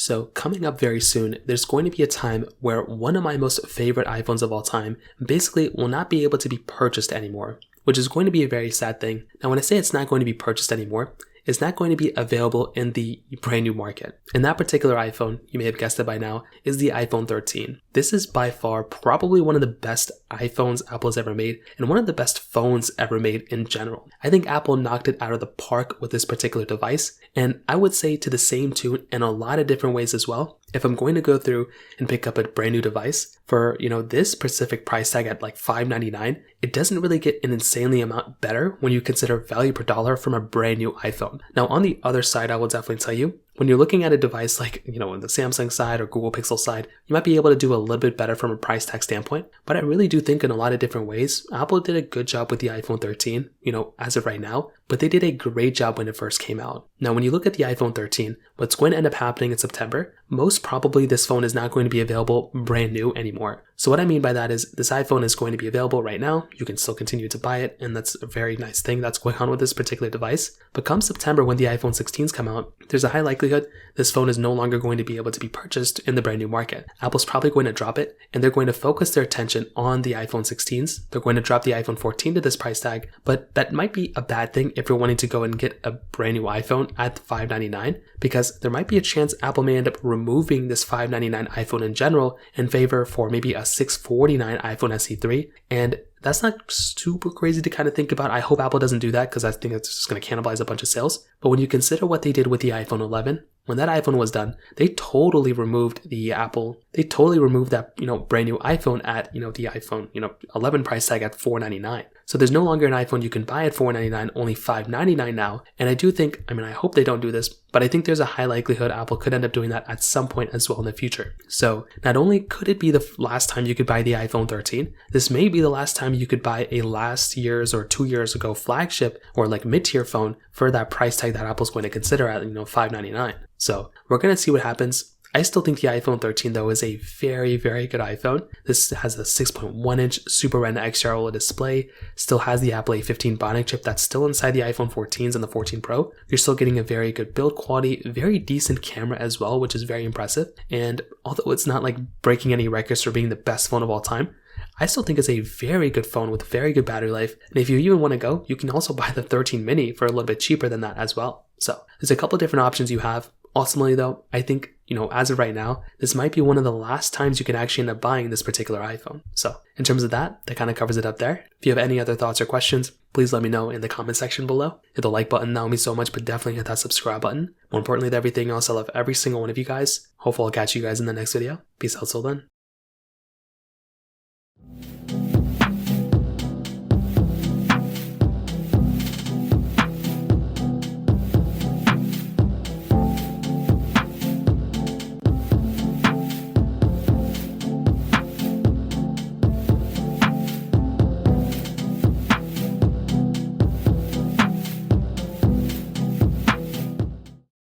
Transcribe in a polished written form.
So coming up very soon, there's going to be a time where one of my most favorite iPhones of all time basically will not be able to be purchased anymore, which is going to be a very sad thing. Now when I say it's not going to be purchased anymore, it's not going to be available in the brand new market. And that particular iPhone, you may have guessed it by now, is the iPhone 13. This is by far probably one of the best iPhones Apple has ever made and one of the best phones ever made in general. I think Apple knocked it out of the park with this particular device, and I would say to the same tune in a lot of different ways as well. If I'm going to go through and pick up a brand new device for, this specific price tag at like $599, it doesn't really get an insanely amount better when you consider value per dollar from a brand new iPhone. Now, on the other side, I will definitely tell you, when you're looking at a device like, on the Samsung side or Google Pixel side, you might be able to do a little bit better from a price tag standpoint. But I really do think in a lot of different ways, Apple did a good job with the iPhone 13, as of right now, but they did a great job when it first came out. Now, when you look at the iPhone 13, what's going to end up happening in September, most probably this phone is not going to be available brand new anymore. So what I mean by that is this iPhone is going to be available right now. You can still continue to buy it, and that's a very nice thing that's going on with this particular device. But come September, when the iPhone 16s come out, there's a high likelihood this phone is no longer going to be able to be purchased in the brand new market. Apple's probably going to drop it, and they're going to focus their attention on the iPhone 16s. They're going to drop the iPhone 14 to this price tag, but that might be a bad thing if you're wanting to go and get a brand new iPhone at $599, because there might be a chance Apple may end up removing this $599 iPhone in general in favor for maybe a $649 iPhone SE3, and that's not super crazy to kind of think about. I hope Apple doesn't do that because I think it's just going to cannibalize a bunch of sales. But when you consider what they did with the iPhone 11, when that iPhone was done, they totally removed that, brand new iPhone at, the iPhone, 11 price tag at $499. So there's no longer an iPhone you can buy at $499, only $599 now. And I do think, I hope they don't do this, but I think there's a high likelihood Apple could end up doing that at some point as well in the future. So not only could it be the last time you could buy the iPhone 13, this may be the last time you could buy a last year's or 2 years ago flagship or like mid-tier phone for that price tag that Apple's going to consider at, $599. So we're going to see what happens. I still think the iPhone 13 though is a very, very good iPhone. This has a 6.1 inch Super Retina XDR OLED display, still has the Apple A15 Bionic chip that's still inside the iPhone 14s and the 14 Pro. You're still getting a very good build quality, very decent camera as well, which is very impressive. And although it's not like breaking any records for being the best phone of all time, I still think it's a very good phone with very good battery life. And if you even want to go, you can also buy the 13 mini for a little bit cheaper than that as well. So there's a couple different options you have. Ultimately though, I think, as of right now, this might be one of the last times you can actually end up buying this particular iPhone. So in terms of that kind of covers it up there. If you have any other thoughts or questions, please let me know in the comment section below. Hit the like button, that would mean so much, but definitely hit that subscribe button. More importantly than everything else, I love every single one of you guys. Hopefully I'll catch you guys in the next video. Peace out till then.